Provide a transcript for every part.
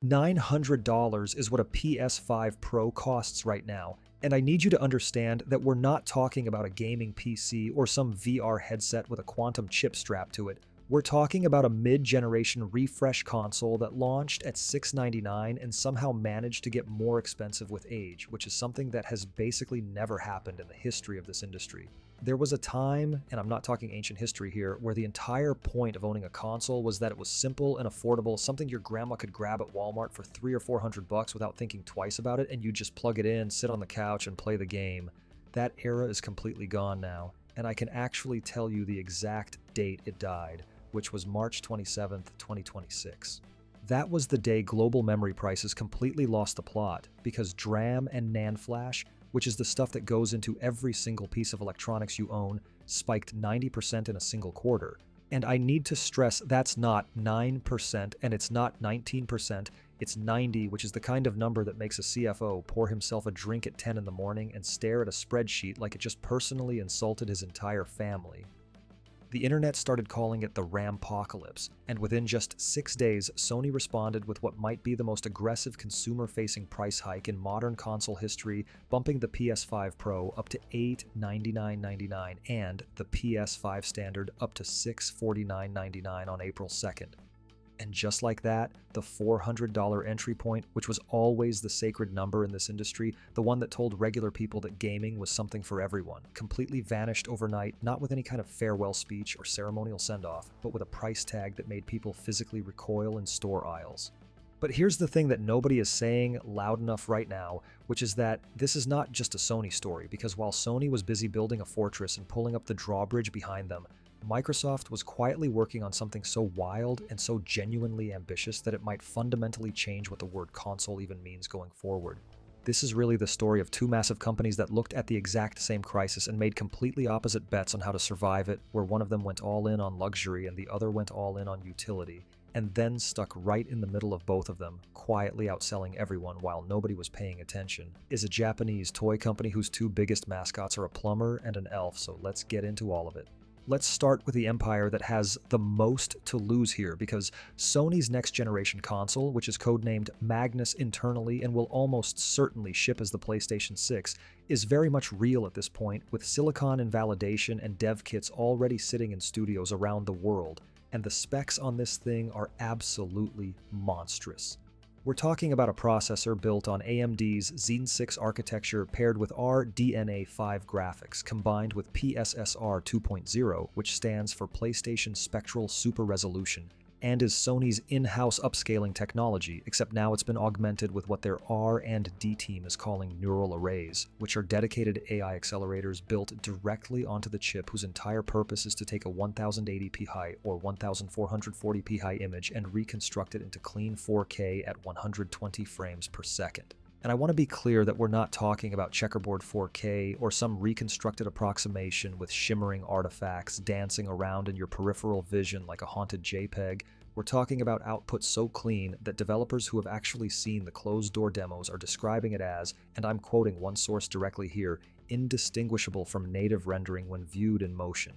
$900 is what a PS5 Pro costs right now, and I need you to understand that we're not talking about a gaming PC or some VR headset with a quantum chip strapped to it. We're talking about a mid-generation refresh console that launched at $699 and somehow managed to get more expensive with age, which is something that has basically never happened in the history of this industry. There was a time, and I'm not talking ancient history here, where the entire point of owning a console was that it was simple and affordable, something your grandma could grab at Walmart for $300 or $400 without thinking twice about it, and you just plug it in, sit on the couch, and play the game. That era is completely gone now, and I can actually tell you the exact date it died, which was March 27th, 2026. That was the day global memory prices completely lost the plot, because DRAM and NAND flash, which is the stuff that goes into every single piece of electronics you own, spiked 90% in a single quarter. And I need to stress that's not 9% and it's not 19%, it's 90, which is the kind of number that makes a CFO pour himself a drink at 10 in the morning and stare at a spreadsheet like it just personally insulted his entire family. The internet started calling it the RAMpocalypse, and within just 6 days, Sony responded with what might be the most aggressive consumer-facing price hike in modern console history, bumping the PS5 Pro up to $899.99 and the PS5 Standard up to $649.99 on April 2nd. And just like that, the $400 entry point, which was always the sacred number in this industry, the one that told regular people that gaming was something for everyone, completely vanished overnight, not with any kind of farewell speech or ceremonial send-off, but with a price tag that made people physically recoil in store aisles. But here's the thing that nobody is saying loud enough right now, which is that this is not just a Sony story, because while Sony was busy building a fortress and pulling up the drawbridge behind them, Microsoft was quietly working on something so wild and so genuinely ambitious that it might fundamentally change what the word console even means going forward. This is really the story of two massive companies that looked at the exact same crisis and made completely opposite bets on how to survive it, where one of them went all in on luxury and the other went all in on utility, and then stuck right in the middle of both of them, quietly outselling everyone while nobody was paying attention, is a Japanese toy company whose two biggest mascots are a plumber and an elf, so let's get into all of it. Let's start with the empire that has the most to lose here, because Sony's next generation console, which is codenamed Magnus internally and will almost certainly ship as the PlayStation 6, is very much real at this point, with silicon and validation and dev kits already sitting in studios around the world, and the specs on this thing are absolutely monstrous. We're talking about a processor built on AMD's Zen 6 architecture paired with RDNA 5 graphics, combined with PSSR 2.0, which stands for PlayStation Spectral Super Resolution, and is Sony's in-house upscaling technology, except now it's been augmented with what their R&D team is calling neural arrays, which are dedicated AI accelerators built directly onto the chip whose entire purpose is to take a 1080p high or 1440p high image and reconstruct it into clean 4K at 120 frames per second. And I want to be clear that we're not talking about checkerboard 4K or some reconstructed approximation with shimmering artifacts dancing around in your peripheral vision like a haunted JPEG. We're talking about output so clean that developers who have actually seen the closed-door demos are describing it as, and I'm quoting one source directly here, indistinguishable from native rendering when viewed in motion.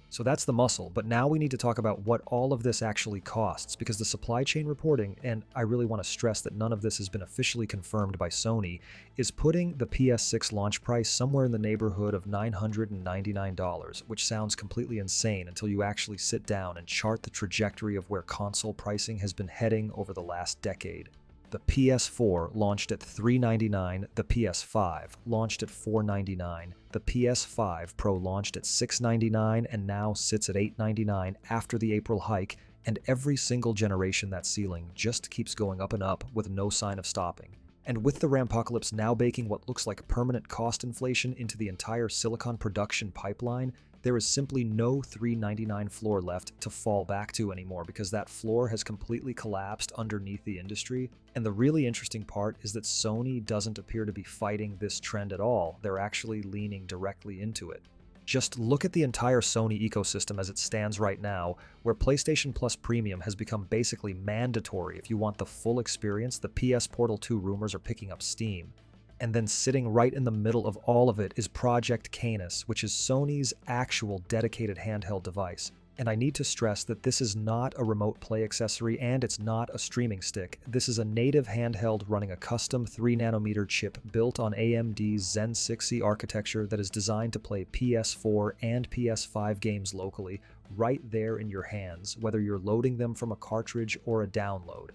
So that's the muscle, but now we need to talk about what all of this actually costs, because the supply chain reporting, and I really want to stress that none of this has been officially confirmed by Sony, is putting the PS6 launch price somewhere in the neighborhood of $999, which sounds completely insane until you actually sit down and chart the trajectory of where console pricing has been heading over the last decade. The PS4 launched at $399, the PS5 launched at $499, the PS5 Pro launched at $699 and now sits at $899 after the April hike, and every single generation that ceiling just keeps going up and up with no sign of stopping. And with the RAMpocalypse now baking what looks like permanent cost inflation into the entire silicon production pipeline, there is simply no $399 floor left to fall back to anymore, because that floor has completely collapsed underneath the industry. And the really interesting part is that Sony doesn't appear to be fighting this trend at all. They're actually leaning directly into it. Just look at the entire Sony ecosystem as it stands right now, where PlayStation Plus Premium has become basically mandatory if you want the full experience. The PS Portal 2 rumors are picking up steam. And then sitting right in the middle of all of it is Project Canis, which is Sony's actual dedicated handheld device. And I need to stress that this is not a remote play accessory and it's not a streaming stick. This is a native handheld running a custom 3nm chip built on AMD's Zen 6E architecture that is designed to play PS4 and PS5 games locally, right there in your hands, whether you're loading them from a cartridge or a download.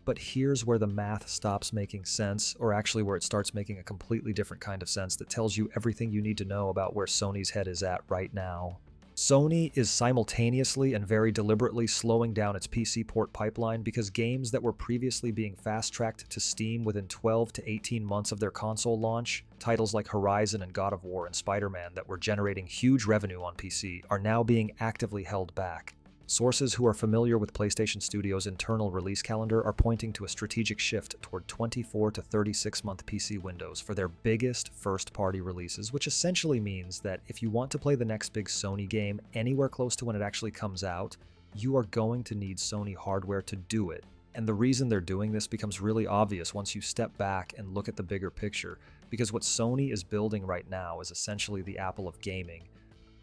But here's where the math stops making sense, or actually where it starts making a completely different kind of sense that tells you everything you need to know about where Sony's head is at right now. Sony is simultaneously and very deliberately slowing down its PC port pipeline because games that were previously being fast-tracked to Steam within 12 to 18 months of their console launch, titles like Horizon and God of War and Spider-Man that were generating huge revenue on PC, are now being actively held back. Sources who are familiar with PlayStation Studios' internal release calendar are pointing to a strategic shift toward 24 to 36-month PC windows for their biggest first-party releases, which essentially means that if you want to play the next big Sony game anywhere close to when it actually comes out, you are going to need Sony hardware to do it. And the reason they're doing this becomes really obvious once you step back and look at the bigger picture, because what Sony is building right now is essentially the Apple of gaming.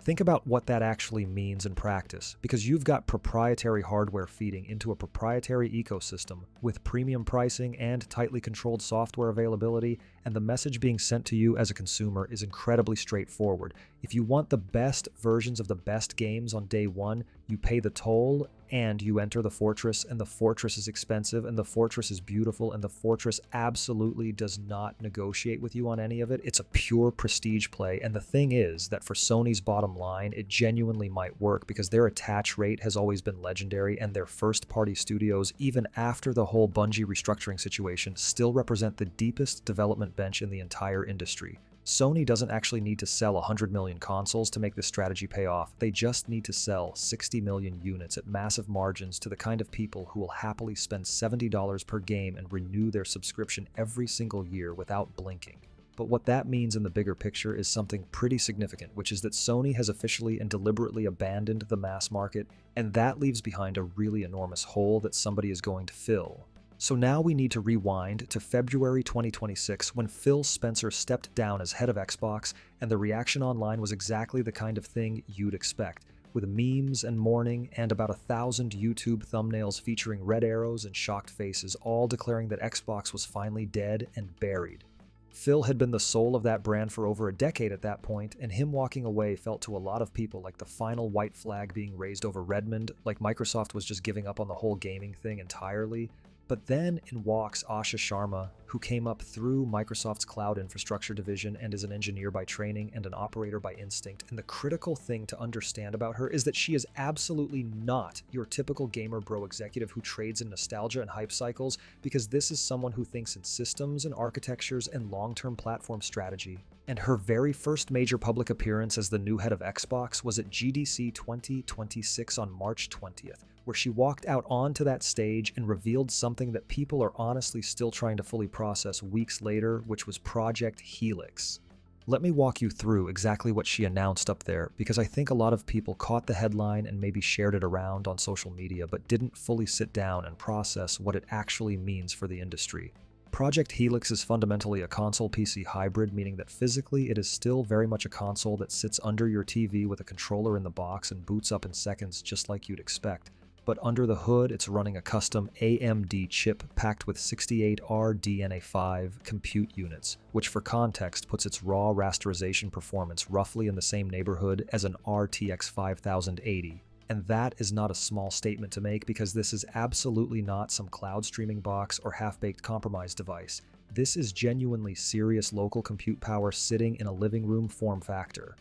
Think about what that actually means in practice, because you've got proprietary hardware feeding into a proprietary ecosystem with premium pricing and tightly controlled software availability, and the message being sent to you as a consumer is incredibly straightforward. If you want the best versions of the best games on day one, you pay the toll and you enter the fortress, and the fortress is expensive, and the fortress is beautiful, and the fortress absolutely does not negotiate with you on any of it. It's a pure prestige play, and the thing is that for Sony's bottom line, it genuinely might work because their attach rate has always been legendary, and their first-party studios, even after the whole Bungie restructuring situation, still represent the deepest development bench in the entire industry. Sony doesn't actually need to sell 100 million consoles to make this strategy pay off. They just need to sell 60 million units at massive margins to the kind of people who will happily spend $70 per game and renew their subscription every single year without blinking. But what that means in the bigger picture is something pretty significant, which is that Sony has officially and deliberately abandoned the mass market, and that leaves behind a really enormous hole that somebody is going to fill. So now we need to rewind to February 2026 when Phil Spencer stepped down as head of Xbox, and the reaction online was exactly the kind of thing you'd expect, with memes and mourning and about 1,000 YouTube thumbnails featuring red arrows and shocked faces, all declaring that Xbox was finally dead and buried. Phil had been the soul of that brand for over a decade at that point, and him walking away felt to a lot of people like the final white flag being raised over Redmond, like Microsoft was just giving up on the whole gaming thing entirely. But then in walks Asha Sharma, who came up through Microsoft's cloud infrastructure division and is an engineer by training and an operator by instinct. And the critical thing to understand about her is that she is absolutely not your typical gamer bro executive who trades in nostalgia and hype cycles, because this is someone who thinks in systems and architectures and long-term platform strategy. And her very first major public appearance as the new head of Xbox was at GDC 2026 on March 20th, where she walked out onto that stage and revealed something that people are honestly still trying to fully process weeks later, which was Project Helix. Let me walk you through exactly what she announced up there, because I think a lot of people caught the headline and maybe shared it around on social media, but didn't fully sit down and process what it actually means for the industry. Project Helix is fundamentally a console PC hybrid, meaning that physically it is still very much a console that sits under your TV with a controller in the box and boots up in seconds just like you'd expect. But under the hood, it's running a custom AMD chip packed with 68 RDNA 5 compute units, which for context puts its raw rasterization performance roughly in the same neighborhood as an RTX 5080. And that is not a small statement to make, because this is absolutely not some cloud streaming box or half-baked compromise device. This is genuinely serious local compute power sitting in a living room form factor.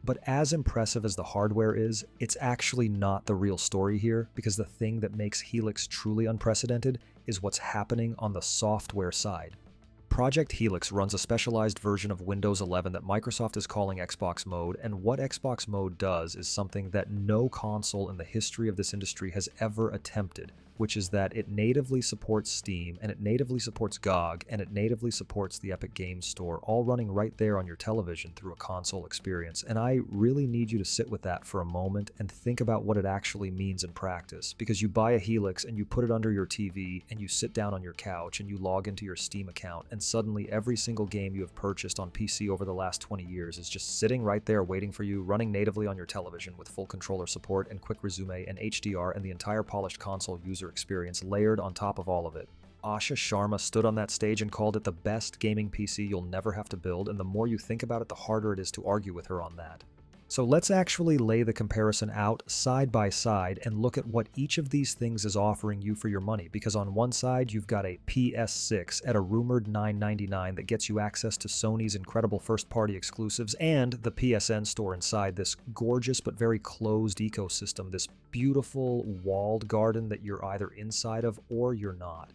But as impressive as the hardware is, it's actually not the real story here, because the thing that makes Helix truly unprecedented is what's happening on the software side. Project Helix runs a specialized version of Windows 11 that Microsoft is calling Xbox Mode, and what Xbox Mode does is something that no console in the history of this industry has ever attempted, which is that it natively supports Steam, and it natively supports GOG, and it natively supports the Epic Games Store, all running right there on your television through a console experience. And I really need you to sit with that for a moment and think about what it actually means in practice, because you buy a Helix and you put it under your TV and you sit down on your couch and you log into your Steam account, and suddenly every single game you have purchased on PC over the last 20 years is just sitting right there waiting for you, running natively on your television with full controller support and quick resume and HDR and the entire polished console user experience layered on top of all of it. Asha Sharma stood on that stage and called it the best gaming PC you'll never have to build, and the more you think about it, the harder it is to argue with her on that. So let's actually lay the comparison out side by side and look at what each of these things is offering you for your money, because on one side you've got a PS6 at a rumored $999 that gets you access to Sony's incredible first-party exclusives and the PSN store inside this gorgeous but very closed ecosystem, this beautiful walled garden that you're either inside of or you're not.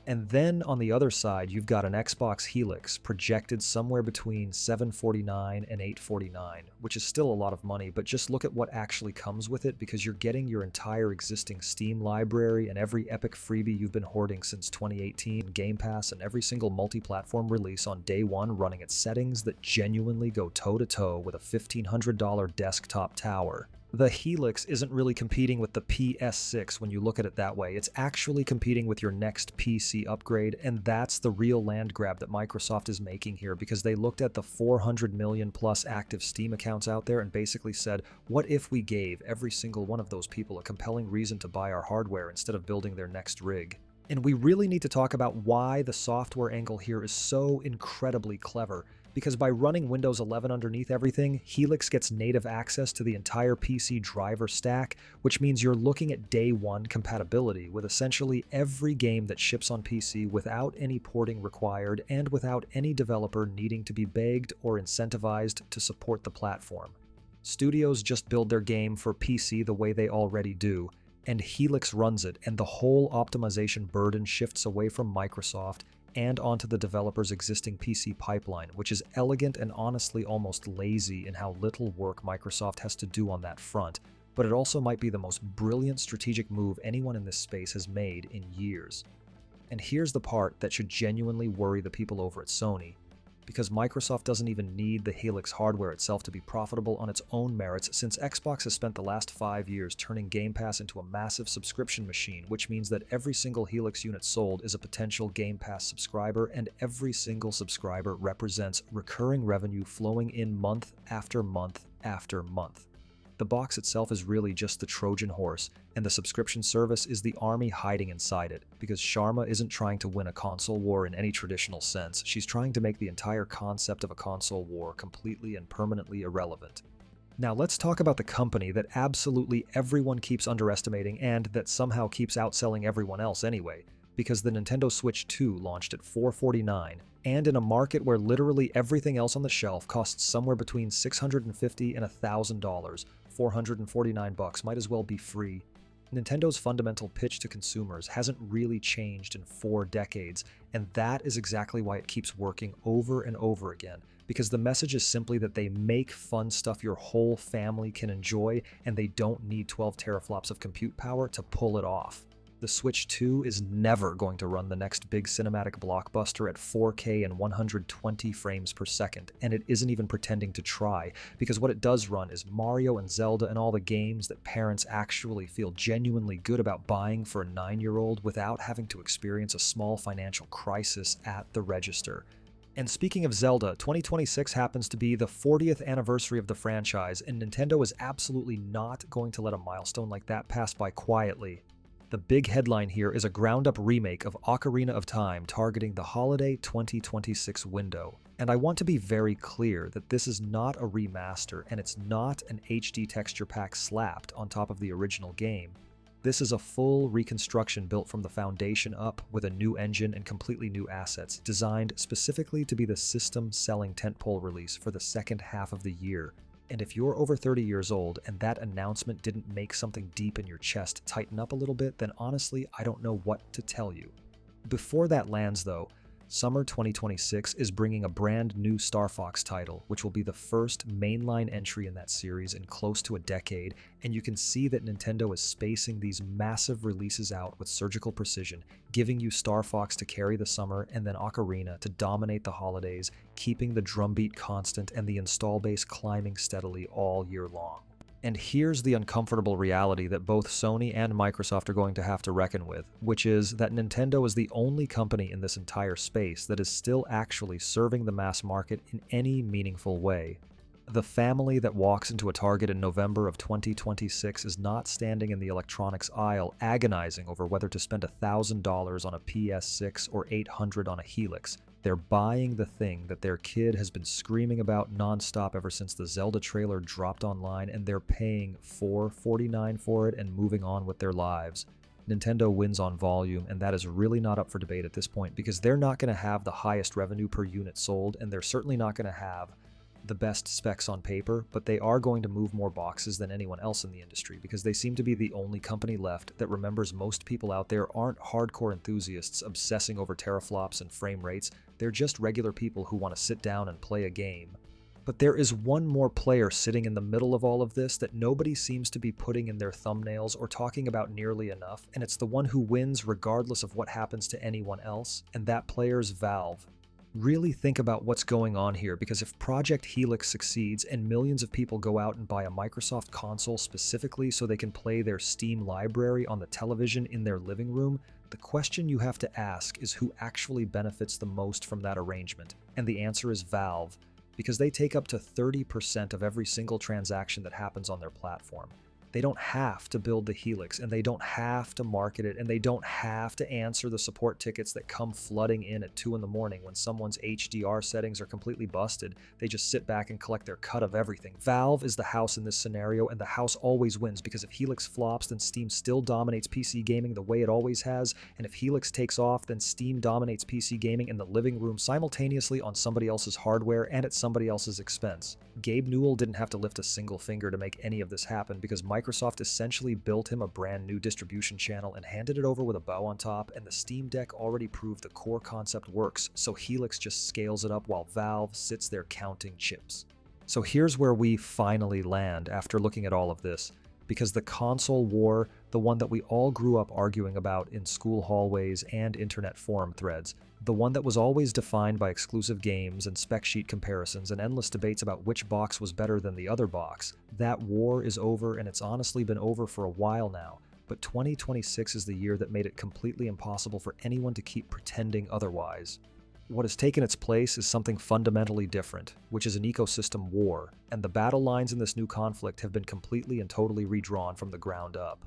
And then on the other side, you've got an Xbox Helix projected somewhere between $749 and $849, which is still a lot of money, but just look at what actually comes with it, because you're getting your entire existing Steam library and every Epic freebie you've been hoarding since 2018, Game Pass, and every single multi-platform release on day one running at settings that genuinely go toe-to-toe with a $1,500 desktop tower. The Helix isn't really competing with the PS6 when you look at it that way. It's actually competing with your next PC upgrade, and that's the real land grab that Microsoft is making here, because they looked at the 400 million plus active Steam accounts out there and basically said, what if we gave every single one of those people a compelling reason to buy our hardware instead of building their next rig? And we really need to talk about why the software angle here is so incredibly clever. Because by running Windows 11 underneath everything, Helix gets native access to the entire PC driver stack, which means you're looking at day one compatibility with essentially every game that ships on PC without any porting required and without any developer needing to be begged or incentivized to support the platform. Studios just build their game for PC the way they already do, and Helix runs it, and the whole optimization burden shifts away from Microsoft and onto the developer's existing PC pipeline, which is elegant and honestly almost lazy in how little work Microsoft has to do on that front, but it also might be the most brilliant strategic move anyone in this space has made in years. And here's the part that should genuinely worry the people over at Sony, because Microsoft doesn't even need the Helix hardware itself to be profitable on its own merits, since Xbox has spent the last 5 years turning Game Pass into a massive subscription machine, which means that every single Helix unit sold is a potential Game Pass subscriber, and every single subscriber represents recurring revenue flowing in month after month after month. The box itself is really just the Trojan horse, and the subscription service is the army hiding inside it, because Sharma isn't trying to win a console war in any traditional sense. She's trying to make the entire concept of a console war completely and permanently irrelevant. Now let's talk about the company that absolutely everyone keeps underestimating and that somehow keeps outselling everyone else anyway, because the Nintendo Switch 2 launched at $449, and in a market where literally everything else on the shelf costs somewhere between $650 and $1,000, $449 might as well be free. Nintendo's fundamental pitch to consumers hasn't really changed in 4 decades, and that is exactly why it keeps working over and over again, because the message is simply that they make fun stuff your whole family can enjoy, and they don't need 12 teraflops of compute power to pull it off. The Switch 2 is never going to run the next big cinematic blockbuster at 4K and 120 frames per second, and it isn't even pretending to try, because what it does run is Mario and Zelda and all the games that parents actually feel genuinely good about buying for a 9-year-old without having to experience a small financial crisis at the register. And speaking of Zelda, 2026 happens to be the 40th anniversary of the franchise, and Nintendo is absolutely not going to let a milestone like that pass by quietly. The big headline here is a ground-up remake of Ocarina of Time targeting the holiday 2026 window. And I want to be very clear that this is not a remaster, and it's not an HD texture pack slapped on top of the original game. This is a full reconstruction built from the foundation up with a new engine and completely new assets, designed specifically to be the system-selling tentpole release for the second half of the year. And if you're over 30 years old and that announcement didn't make something deep in your chest tighten up a little bit, then honestly, I don't know what to tell you. Before that lands though, Summer 2026 is bringing a brand new Star Fox title, which will be the first mainline entry in that series in close to a decade, and you can see that Nintendo is spacing these massive releases out with surgical precision, giving you Star Fox to carry the summer and then Ocarina to dominate the holidays, keeping the drumbeat constant and the install base climbing steadily all year long. And here's the uncomfortable reality that both Sony and Microsoft are going to have to reckon with, which is that Nintendo is the only company in this entire space that is still actually serving the mass market in any meaningful way. The family that walks into a Target in November of 2026 is not standing in the electronics aisle agonizing over whether to spend $1,000 on a PS6 or $800 on a Helix. They're buying the thing that their kid has been screaming about nonstop ever since the Zelda trailer dropped online, and they're paying $449 for it and moving on with their lives. Nintendo wins on volume, and that is really not up for debate at this point because they're not going to have the highest revenue per unit sold, and they're certainly not going to have the best specs on paper, but they are going to move more boxes than anyone else in the industry because they seem to be the only company left that remembers most people out there aren't hardcore enthusiasts obsessing over teraflops and frame rates. They're just regular people who want to sit down and play a game. But there is one more player sitting in the middle of all of this that nobody seems to be putting in their thumbnails or talking about nearly enough, and it's the one who wins regardless of what happens to anyone else, and that player's Valve. Really think about what's going on here, because if Project Helix succeeds and millions of people go out and buy a Microsoft console specifically so they can play their Steam library on the television in their living room, the question you have to ask is who actually benefits the most from that arrangement, and the answer is Valve, because they take up to 30% of every single transaction that happens on their platform. They don't have to build the Helix, and they don't have to market it, and they don't have to answer the support tickets that come flooding in at 2 in the morning when someone's HDR settings are completely busted. They just sit back and collect their cut of everything. Valve is the house in this scenario, and the house always wins, because if Helix flops, then Steam still dominates PC gaming the way it always has, and if Helix takes off, then Steam dominates PC gaming in the living room simultaneously on somebody else's hardware and at somebody else's expense. Gabe Newell didn't have to lift a single finger to make any of this happen because Microsoft essentially built him a brand new distribution channel and handed it over with a bow on top, and the Steam Deck already proved the core concept works, so Helix just scales it up while Valve sits there counting chips. So here's where we finally land after looking at all of this, because the console war, the one that we all grew up arguing about in school hallways and internet forum threads, the one that was always defined by exclusive games and spec sheet comparisons and endless debates about which box was better than the other box, that war is over, and it's honestly been over for a while now. But 2026 is the year that made it completely impossible for anyone to keep pretending otherwise. What has taken its place is something fundamentally different, which is an ecosystem war, and the battle lines in this new conflict have been completely and totally redrawn from the ground up.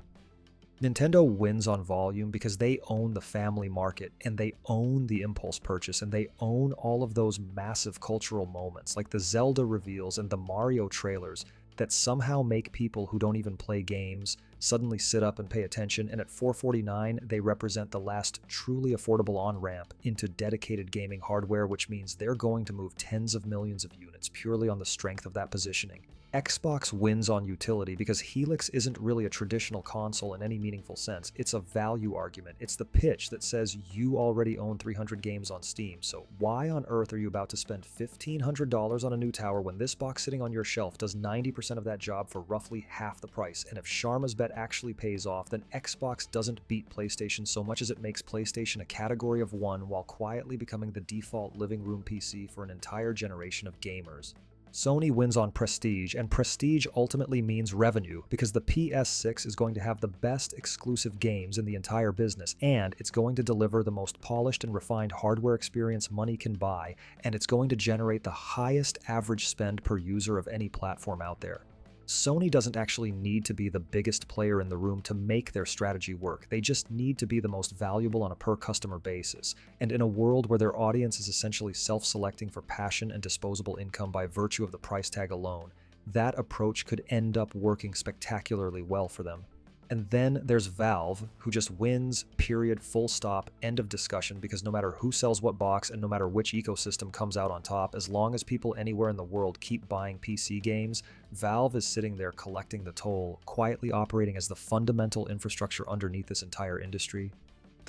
Nintendo wins on volume because they own the family market, and they own the impulse purchase, and they own all of those massive cultural moments like the Zelda reveals and the Mario trailers that somehow make people who don't even play games suddenly sit up and pay attention, and at $449 they represent the last truly affordable on-ramp into dedicated gaming hardware, which means they're going to move tens of millions of units purely on the strength of that positioning. Xbox wins on utility because Helix isn't really a traditional console in any meaningful sense. It's a value argument. It's the pitch that says you already own 300 games on Steam, so why on earth are you about to spend $1,500 on a new tower when this box sitting on your shelf does 90% of that job for roughly half the price? And if Sharma's bet actually pays off, then Xbox doesn't beat PlayStation so much as it makes PlayStation a category of one while quietly becoming the default living room PC for an entire generation of gamers. Sony wins on prestige, and prestige ultimately means revenue, because the PS6 is going to have the best exclusive games in the entire business, and it's going to deliver the most polished and refined hardware experience money can buy, and it's going to generate the highest average spend per user of any platform out there. Sony doesn't actually need to be the biggest player in the room to make their strategy work. They just need to be the most valuable on a per-customer basis. And in a world where their audience is essentially self-selecting for passion and disposable income by virtue of the price tag alone, that approach could end up working spectacularly well for them. And then there's Valve, who just wins, period, full stop, end of discussion, because no matter who sells what box and no matter which ecosystem comes out on top, as long as people anywhere in the world keep buying PC games, Valve is sitting there collecting the toll, quietly operating as the fundamental infrastructure underneath this entire industry.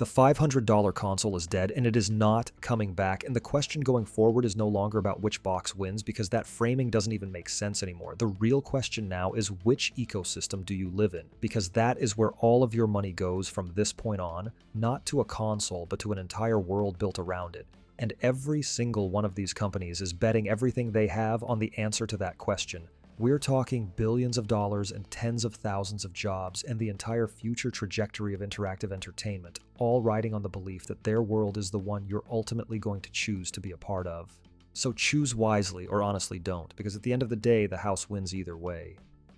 The $500 console is dead, and it is not coming back, and the question going forward is no longer about which box wins, because that framing doesn't even make sense anymore. The real question now is which ecosystem do you live in, because that is where all of your money goes from this point on, not to a console, but to an entire world built around it. And every single one of these companies is betting everything they have on the answer to that question. We're talking billions of dollars and tens of thousands of jobs and the entire future trajectory of interactive entertainment, all riding on the belief that their world is the one you're ultimately going to choose to be a part of. So choose wisely, or honestly don't, because at the end of the day, the house wins either way.